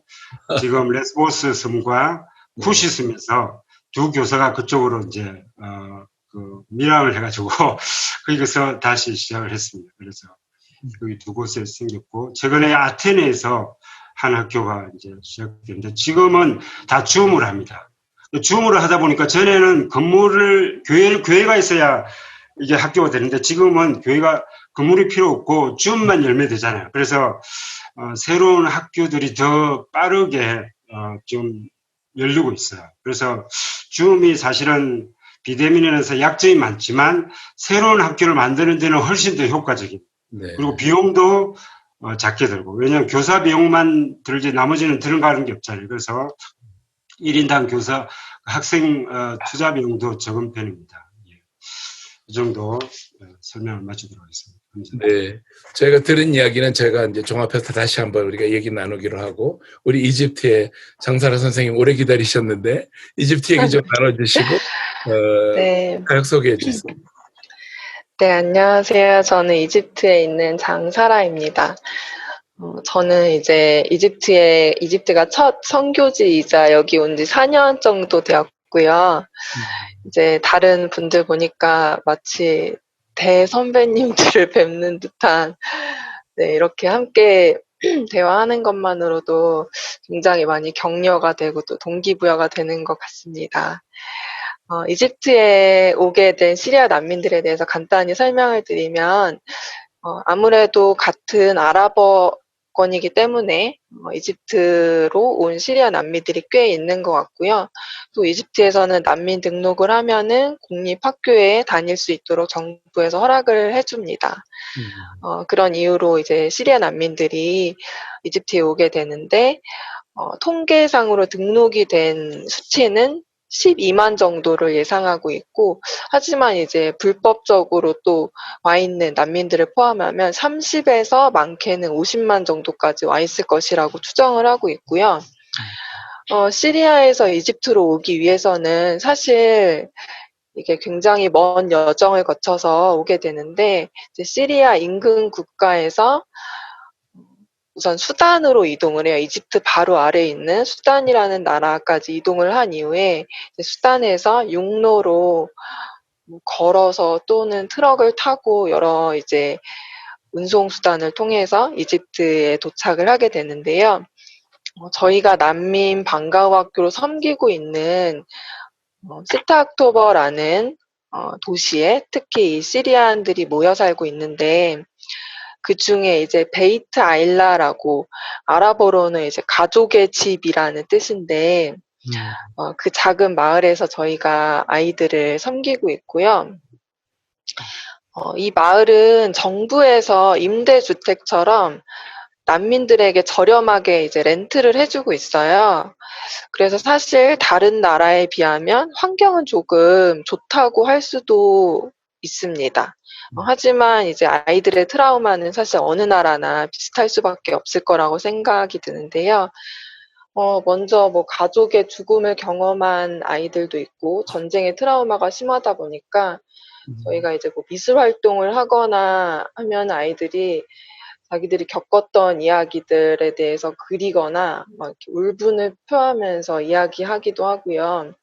지금 레스보스 섬과 쿠시 섬에서 두 교사가 그쪽으로 이제 그 밀항을 해가지고 거기서 다시 시작을 했습니다. 그래서 거기 두 곳에 생겼고, 최근에 아테네에서 한 학교가 이제 시작됐는데, 지금은 다 줌을 합니다. 줌으로 하다 보니까 전에는 교회가 있어야 이게 학교가 되는데, 지금은 건물이 필요 없고 줌만 열면 되잖아요. 그래서 새로운 학교들이 더 빠르게 좀 열리고 있어요. 그래서 줌이 사실은 비대면에서 약점이 많지만 새로운 학교를 만드는 데는 훨씬 더 효과적입니다. 네. 그리고 비용도 작게 들고, 왜냐하면 교사 비용만 들지 나머지는 들어가는 게 없잖아요. 그래서 1인당 교사 학생 투자 비용도 적은 편입니다. 예. 이 정도 설명을 마치도록 하겠습니다. 감사합니다. 네. 저희가 들은 이야기는 제가 이제 종합해서 다시 한번 우리가 얘기 나누기로 하고, 우리 이집트의 장사라 선생님 오래 기다리셨는데, 이집트 얘기 좀 나눠주시고, 네. 가역 소개해 주세요. 네, 안녕하세요. 저는 이집트에 있는 장사라입니다. 저는 이제 이집트가 첫 선교지이자 여기 온 지 4년 정도 되었고요. 이제 다른 분들 보니까 마치 대선배님들을 뵙는 듯한, 네, 이렇게 함께 대화하는 것만으로도 굉장히 많이 격려가 되고 또 동기부여가 되는 것 같습니다. 이집트에 오게 된 시리아 난민들에 대해서 간단히 설명을 드리면, 아무래도 같은 아랍어권이기 때문에 이집트로 온 시리아 난민들이 꽤 있는 것 같고요. 또 이집트에서는 난민 등록을 하면은 공립학교에 다닐 수 있도록 정부에서 허락을 해줍니다. 그런 이유로 이제 시리아 난민들이 이집트에 오게 되는데, 통계상으로 등록이 된 수치는 12만 정도를 예상하고 있고, 하지만 이제 불법적으로 또 와 있는 난민들을 포함하면 30에서 많게는 50만 정도까지 와 있을 것이라고 추정을 하고 있고요. 시리아에서 이집트로 오기 위해서는 사실 이게 굉장히 먼 여정을 거쳐서 오게 되는데, 이제 시리아 인근 국가에서 우선 수단으로 이동을 해요. 이집트 바로 아래에 있는 수단이라는 나라까지 이동을 한 이후에 수단에서 육로로 걸어서 또는 트럭을 타고 여러 이제 운송 수단을 통해서 이집트에 도착을 하게 되는데요. 저희가 난민 방과후 학교로 섬기고 있는 시타악토버라는 도시에 특히 이 시리안들이 모여 살고 있는데, 그 중에 이제 베이트 아일라라고 아랍어로는 이제 가족의 집이라는 뜻인데, 그 작은 마을에서 저희가 아이들을 섬기고 있고요. 이 마을은 정부에서 임대주택처럼 난민들에게 저렴하게 이제 렌트를 해주고 있어요. 그래서 사실 다른 나라에 비하면 환경은 조금 좋다고 할 수도 있습니다. 하지만 이제 아이들의 트라우마는 사실 어느 나라나 비슷할 수밖에 없을 거라고 생각이 드는데요. 먼저 뭐 가족의 죽음을 경험한 아이들도 있고 전쟁의 트라우마가 심하다 보니까 저희가 이제 뭐 미술 활동을 하거나 하면 아이들이 자기들이 겪었던 이야기들에 대해서 그리거나 막 이렇게 울분을 표하면서 이야기하기도 하고요.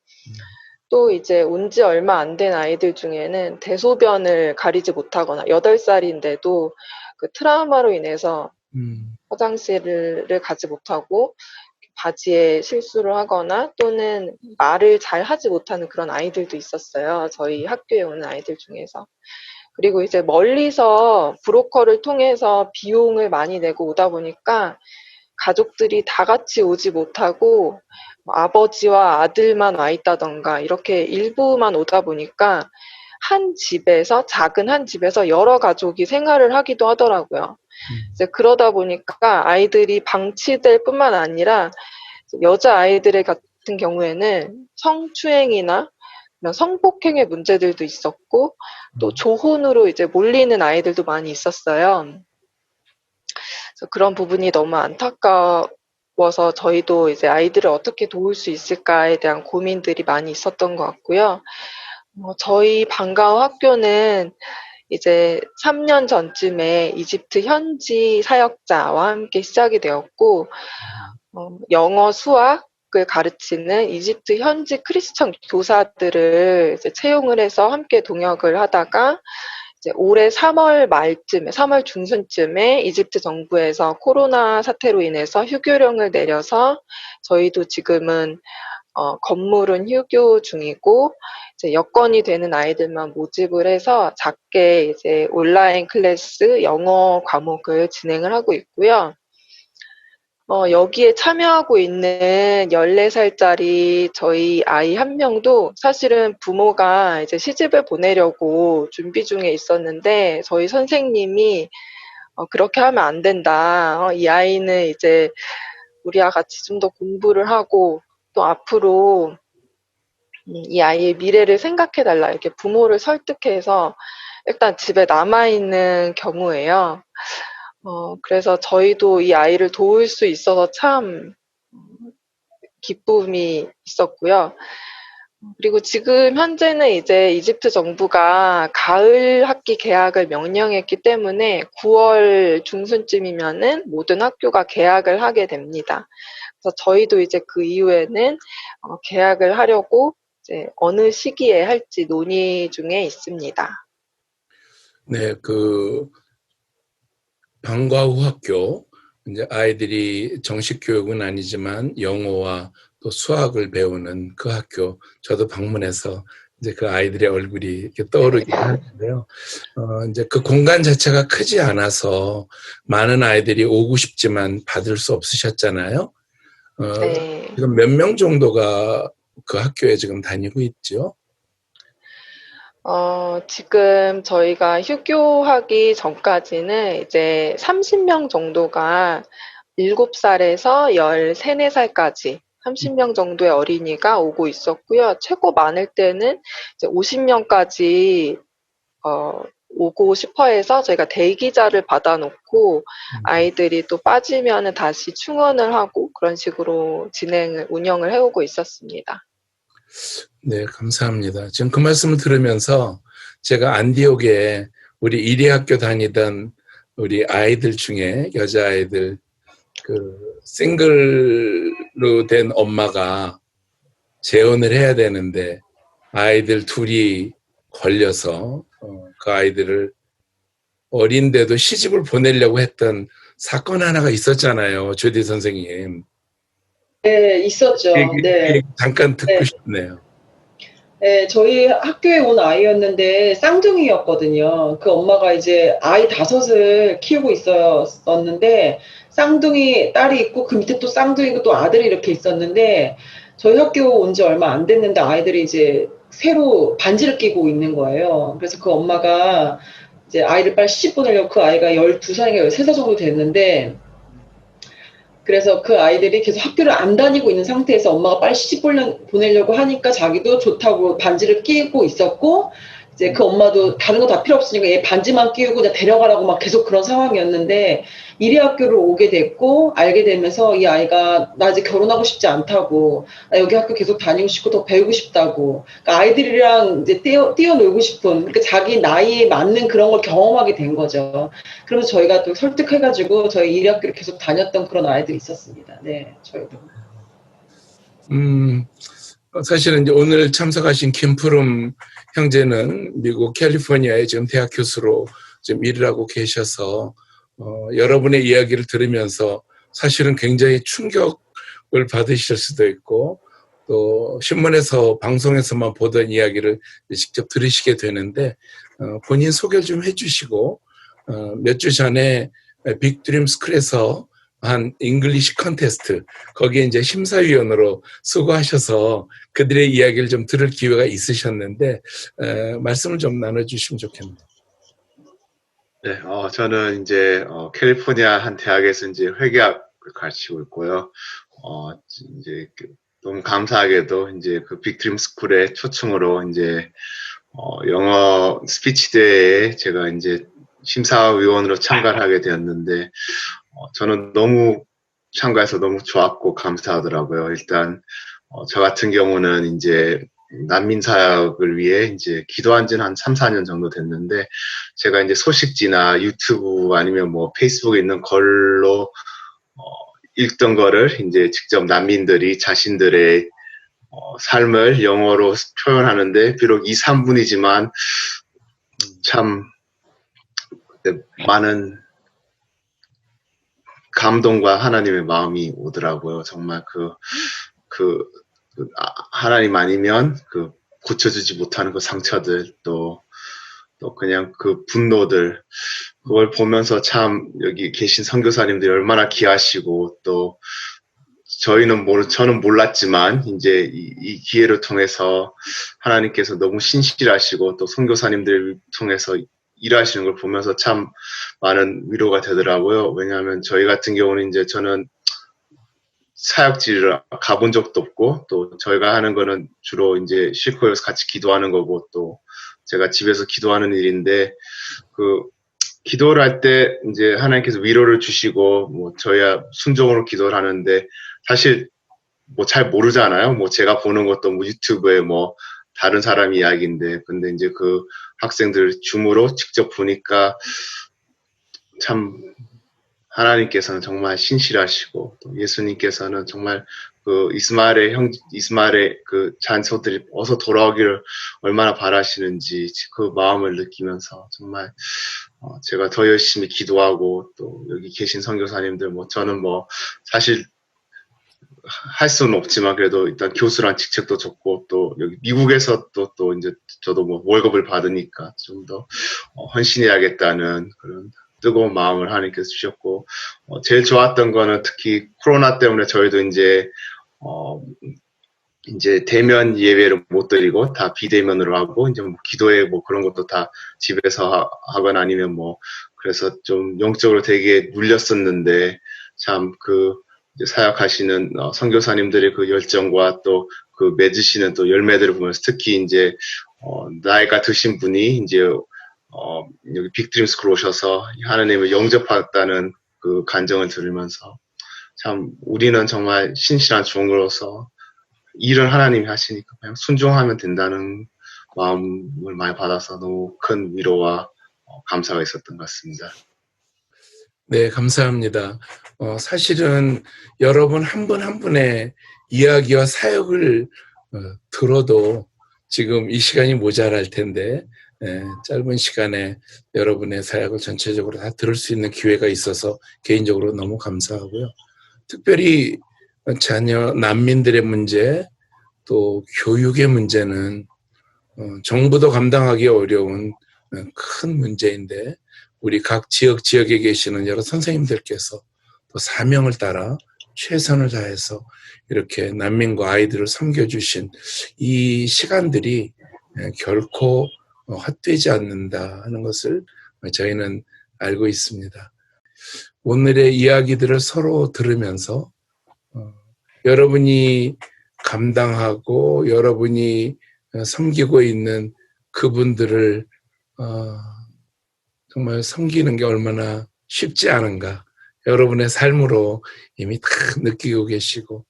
또 이제 온 지 얼마 안 된 아이들 중에는 대소변을 가리지 못하거나 8살인데도 그 트라우마로 인해서 화장실을 가지 못하고 바지에 실수를 하거나 또는 말을 잘 하지 못하는 그런 아이들도 있었어요. 저희 학교에 오는 아이들 중에서. 그리고 이제 멀리서 브로커를 통해서 비용을 많이 내고 오다 보니까 가족들이 다 같이 오지 못하고 아버지와 아들만 와 있다던가 이렇게 일부만 오다 보니까 작은 한 집에서 여러 가족이 생활을 하기도 하더라고요. 이제 그러다 보니까 아이들이 방치될 뿐만 아니라 여자 아이들 같은 경우에는 성추행이나 성폭행의 문제들도 있었고 또 조혼으로 이제 몰리는 아이들도 많이 있었어요. 그래서 그런 부분이 너무 안타까워서 저희도 이제 아이들을 어떻게 도울 수 있을까에 대한 고민들이 많이 있었던 것 같고요. 저희 방과후 학교는 이제 3년 전쯤에 이집트 현지 사역자와 함께 시작이 되었고, 영어, 수학을 가르치는 이집트 현지 크리스천 교사들을 이제 채용을 해서 함께 동역을 하다가 이제 올해 3월 중순쯤에 이집트 정부에서 코로나 사태로 인해서 휴교령을 내려서 저희도 지금은 건물은 휴교 중이고 이제 여건이 되는 아이들만 모집을 해서 작게 이제 온라인 클래스 영어 과목을 진행을 하고 있고요. 여기에 참여하고 있는 14살짜리 저희 아이 한 명도 사실은 부모가 이제 시집을 보내려고 준비 중에 있었는데 저희 선생님이 그렇게 하면 안 된다. 이 아이는 이제 우리와 같이 좀 더 공부를 하고 또 앞으로 이 아이의 미래를 생각해달라 이렇게 부모를 설득해서 일단 집에 남아있는 경우예요. 그래서 저희도 이 아이를 도울 수 있어서 참 기쁨이 있었고요. 그리고 지금 현재는 이제 이집트 정부가 가을 학기 개학을 명령했기 때문에 9월 중순쯤이면은 모든 학교가 개학을 하게 됩니다. 그래서 저희도 이제 그 이후에는 개학을 하려고 이제 어느 시기에 할지 논의 중에 있습니다. 네, 그 방과 후 학교 이제 아이들이 정식 교육은 아니지만 영어와 또 수학을 배우는 그 학교 저도 방문해서 이제 그 아이들의 얼굴이 이렇게 떠오르긴 하는데요. 이제 그 공간 자체가 크지 않아서 많은 아이들이 오고 싶지만 받을 수 없으셨잖아요. 네. 지금 몇 명 정도가 그 학교에 지금 다니고 있죠? 지금 저희가 휴교하기 전까지는 이제 30명 정도가 7살에서 13, 4살까지 30명 정도의 어린이가 오고 있었고요. 최고 많을 때는 이제 50명까지 오고 싶어 해서 저희가 대기자를 받아놓고 아이들이 또 빠지면은 다시 충원을 하고 그런 식으로 운영을 해오고 있었습니다. 네, 감사합니다. 지금 그 말씀을 들으면서 제가 안디옥에 우리 이리학교 다니던 우리 아이들 중에 여자아이들 그 싱글로 된 엄마가 재혼을 해야 되는데 아이들 둘이 걸려서 그 아이들을 어린데도 시집을 보내려고 했던 사건 하나가 있었잖아요. 조디 선생님. 네, 있었죠. 네. 잠깐 듣고 네. 싶네요. 네, 저희 학교에 온 아이였는데 쌍둥이였거든요. 그 엄마가 이제 아이 5을 키우고 있었는데 쌍둥이 딸이 있고 그 밑에 또 쌍둥이고 또 아들이 이렇게 있었는데 저희 학교 온 지 얼마 안 됐는데 아이들이 이제 새로 반지를 끼고 있는 거예요. 그래서 그 엄마가 이제 아이를 빨리 시집 보내려고 그 아이가 12살인가 13살 정도 됐는데 그래서 그 아이들이 계속 학교를 안 다니고 있는 상태에서 엄마가 빨리 시집 보내려고 하니까 자기도 좋다고 반지를 끼고 있었고 이제 그 엄마도 다른 거 다 필요 없으니까 얘 반지만 끼우고 그냥 데려가라고 막 계속 그런 상황이었는데 이리 학교를 오게 됐고 알게 되면서 이 아이가 나 이제 결혼하고 싶지 않다고 나 여기 학교 계속 다니고 싶고 더 배우고 싶다고 그러니까 아이들이랑 이제 뛰어놀고 싶은 그러니까 자기 나이에 맞는 그런 걸 경험하게 된 거죠. 그러면서 저희가 또 설득해가지고 저희 이리 학교를 계속 다녔던 그런 아이들이 있었습니다. 네, 저희도. 사실은 이제 오늘 참석하신 김푸름 형제는 미국 캘리포니아에 지금 대학 교수로 지금 일을 하고 계셔서 여러분의 이야기를 들으면서 사실은 굉장히 충격을 받으실 수도 있고 또 신문에서 방송에서만 보던 이야기를 직접 들으시게 되는데 본인 소개를 좀 해주시고 몇 주 전에 빅드림 스쿨에서 한 잉글리시 컨테스트 거기에 이제 심사위원으로 수고하셔서 그들의 이야기를 좀 들을 기회가 있으셨는데 말씀을 좀 나눠주시면 좋겠네요. 네, 저는 이제 캘리포니아 한 대학에서 이제 회계학을 가르치고 있고요. 이제 너무 감사하게도 이제 그 빅드림 스쿨의 초청으로 이제 영어 스피치 대회에 제가 이제 심사위원으로 참가를 하게 되었는데 저는 너무 참가해서 너무 좋았고 감사하더라고요. 일단 저 같은 경우는 이제 난민 사역을 위해 이제 기도한 지는 한 3, 4년 정도 됐는데 제가 이제 소식지나 유튜브 아니면 뭐 페이스북에 있는 걸로 읽던 거를 이제 직접 난민들이 자신들의 삶을 영어로 표현하는데 비록 2, 3분이지만 참 많은 감동과 하나님의 마음이 오더라고요. 정말 하나님 아니면 고쳐주지 못하는 그 상처들 또 그냥 그 분노들 그걸 보면서 참 여기 계신 선교사님들이 얼마나 귀하시고 또 저는 몰랐지만 이제 이 기회를 통해서 하나님께서 너무 신실하시고 또 선교사님들을 통해서 일하시는 걸 보면서 참 많은 위로가 되더라고요. 왜냐하면 저희 같은 경우는 이제 저는 사역지를 가본 적도 없고, 또 저희가 하는 거는 주로 이제 실코에서 같이 기도하는 거고, 또 제가 집에서 기도하는 일인데, 그 기도를 할 때 이제 하나님께서 위로를 주시고, 뭐 저희야 순종으로 기도를 하는데, 사실 뭐 잘 모르잖아요. 뭐 제가 보는 것도 뭐 유튜브에 뭐 다른 사람 이야기인데, 근데 이제 그 학생들 줌으로 직접 보니까 참 하나님께서는 정말 신실하시고, 또 예수님께서는 정말 그 이스마엘의 그 자손들이 어서 돌아오기를 얼마나 바라시는지 그 마음을 느끼면서 정말 제가 더 열심히 기도하고, 또 여기 계신 선교사님들, 뭐 저는 뭐 사실 할 수는 없지만 그래도 일단 교수란 직책도 줬고, 또 여기 미국에서 또 이제 저도 뭐 월급을 받으니까 좀 더 헌신해야겠다는 그런 뜨거운 마음을 하나님께서 주셨고, 제일 좋았던 거는 특히 코로나 때문에 저희도 이제 대면 예배를 못 드리고 다 비대면으로 하고, 이제 뭐 기도회 뭐 그런 것도 다 집에서 하거나 아니면 뭐, 그래서 좀 영적으로 되게 눌렸었는데, 참 그 사역하시는 선교사님들의 그 열정과 또 그 맺으시는 또 열매들을 보면서, 특히 이제 나이가 드신 분이 이제 여기 빅드림 스쿨 오셔서 하나님을 영접했다는 그 간정을 들으면서, 참 우리는 정말 신실한 종으로서 일을 하나님이 하시니까 그냥 순종하면 된다는 마음을 많이 받아서 너무 큰 위로와 감사가 있었던 것 같습니다. 네, 감사합니다. 사실은 여러분 한 분 한 분의 이야기와 사역을 들어도 지금 이 시간이 모자랄 텐데, 짧은 시간에 여러분의 사역을 전체적으로 다 들을 수 있는 기회가 있어서 개인적으로 너무 감사하고요. 특별히 자녀 난민들의 문제, 또 교육의 문제는 정부도 감당하기 어려운 큰 문제인데, 우리 각 지역에 계시는 여러 선생님들께서 또 사명을 따라 최선을 다해서 이렇게 난민과 아이들을 섬겨주신 이 시간들이 결코 헛되지 않는다 하는 것을 저희는 알고 있습니다. 오늘의 이야기들을 서로 들으면서 여러분이 감당하고 여러분이 섬기고 있는 그분들을 정말 섬기는 게 얼마나 쉽지 않은가, 여러분의 삶으로 이미 다 느끼고 계시고,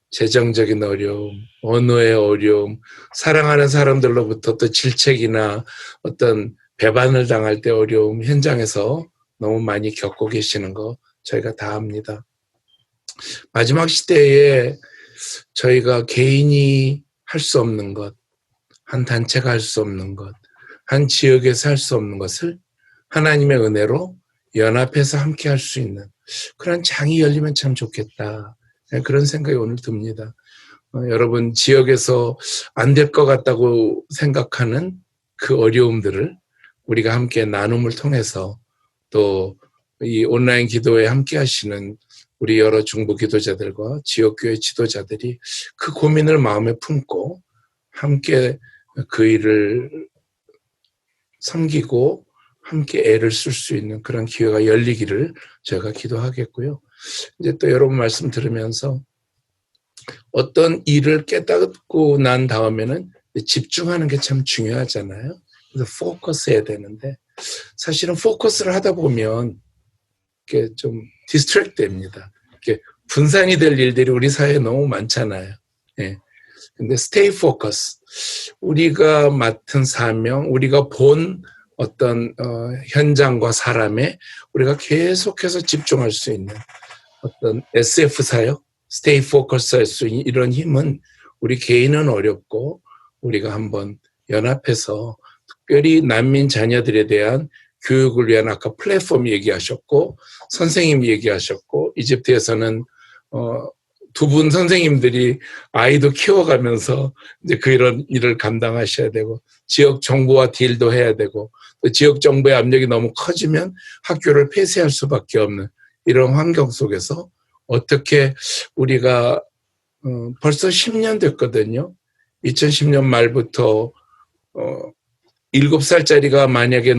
재정적인 어려움, 언어의 어려움, 사랑하는 사람들로부터 또 질책이나 어떤 배반을 당할 때 어려움, 현장에서 너무 많이 겪고 계시는 거 저희가 다 압니다. 마지막 시대에 저희가 개인이 할 수 없는 것, 한 단체가 할 수 없는 것, 한 지역에서 할 수 없는 것을 하나님의 은혜로 연합해서 함께 할 수 있는 그런 장이 열리면 참 좋겠다, 그런 생각이 오늘 듭니다. 여러분 지역에서 안 될 것 같다고 생각하는 그 어려움들을 우리가 함께 나눔을 통해서, 또 이 온라인 기도에 함께 하시는 우리 여러 중보 기도자들과 지역교회 지도자들이 그 고민을 마음에 품고 함께 그 일을 섬기고 함께 애를 쓸 수 있는 그런 기회가 열리기를 제가 기도하겠고요. 이제 또 여러분 말씀 들으면서 어떤 일을 깨닫고 난 다음에는 집중하는 게 참 중요하잖아요. 그래서 포커스해야 되는데, 사실은 포커스를 하다 보면 이렇게 좀 디스트랙트 됩니다. 이렇게 분산이 될 일들이 우리 사회에 너무 많잖아요. 예. 근데 stay focus, 우리가 맡은 사명, 우리가 본 어떤 현장과 사람에 우리가 계속해서 집중할 수 있는 어떤 SF 사역, stay focus 할 수 있는 이런 힘은 우리 개인은 어렵고, 우리가 한번 연합해서 특별히 난민 자녀들에 대한 교육을 위한 아까 플랫폼 얘기하셨고, 선생님 얘기하셨고, 이집트에서는 두 분 선생님들이 아이도 키워가면서 이제 그런 일을 감당하셔야 되고, 지역 정부와 딜도 해야 되고, 또 지역 정부의 압력이 너무 커지면 학교를 폐쇄할 수밖에 없는 이런 환경 속에서 어떻게 우리가 벌써 10년 됐거든요. 2010년 말부터 7살짜리가 만약에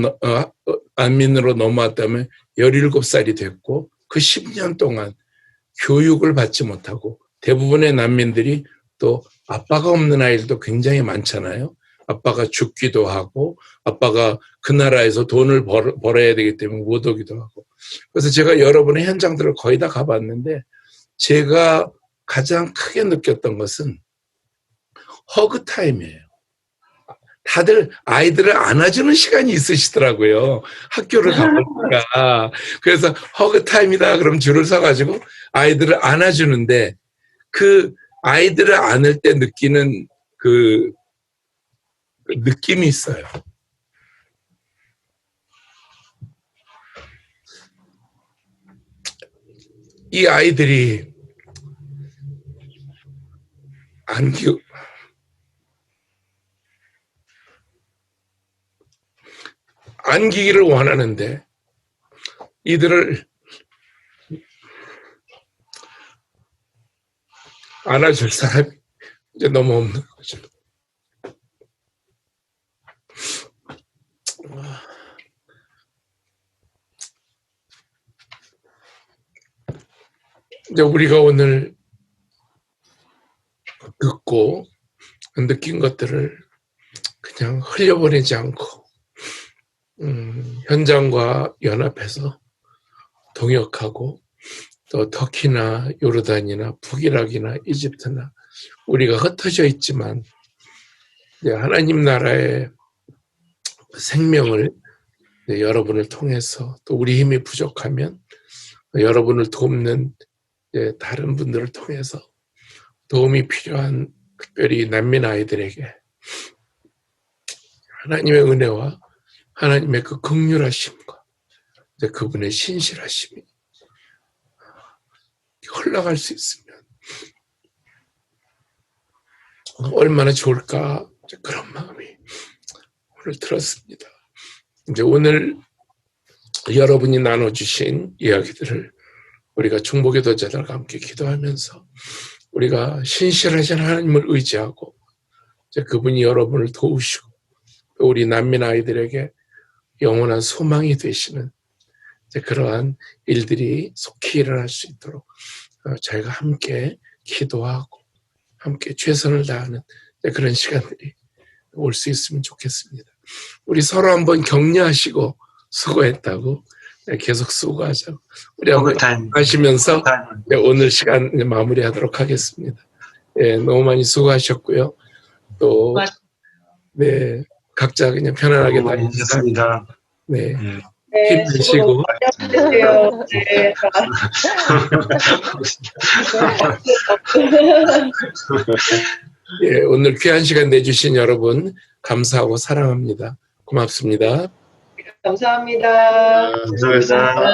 난민으로 넘어왔다면 17살이 됐고, 그 10년 동안 교육을 받지 못하고 대부분의 난민들이 또 아빠가 없는 아이들도 굉장히 많잖아요. 아빠가 죽기도 하고 아빠가 그 나라에서 돈을 벌어야 되기 때문에 못 오기도 하고. 그래서 제가 여러분의 현장들을 거의 다 가봤는데 제가 가장 크게 느꼈던 것은 허그 타임이에요. 다들 아이들을 안아주는 시간이 있으시더라고요. 학교를 가보니까. 그래서 허그 타임이다 그럼 줄을 서가지고 아이들을 안아주는데 그 아이들을 안을 때 느끼는 그 느낌이 있어요. 이 아이들이 안기기를 원하는데 이들을 안아줄 사람이 이제 너무 없는 거죠. 이제 우리가 오늘 듣고 느낀 것들을 그냥 흘려보내지 않고 현장과 연합해서 동역하고 또 터키나 요르단이나 북이락이나 이집트나 우리가 흩어져 있지만 하나님 나라의 생명을 여러분을 통해서 또 우리 힘이 부족하면 여러분을 돕는 다른 분들을 통해서 도움이 필요한 특별히 난민 아이들에게 하나님의 은혜와 하나님의 그 긍휼하심과 그분의 신실하심이 흘러갈 수 있으면 얼마나 좋을까 그런 마음이 오늘 들었습니다. 이제 오늘 여러분이 나눠주신 이야기들을 우리가 중보기도자들과 함께 기도하면서 우리가 신실하신 하나님을 의지하고 그분이 여러분을 도우시고 또 우리 난민 아이들에게 영원한 소망이 되시는 그러한 일들이 속히 일어날 수 있도록 저희가 함께 기도하고 함께 최선을 다하는 그런 시간들이 올 수 있으면 좋겠습니다. 우리 서로 한번 격려하시고 수고했다고 계속 수고하자고 우리 한번 하시면서 오늘 시간 마무리하도록 하겠습니다. 너무 많이 수고하셨고요. 또 각자 그냥 편안하게 다니셨습니다. 힘내시고. 오늘 귀한 시간 내주신 여러분 감사하고 사랑합니다. 고맙습니다. 감사합니다. 감사합니다.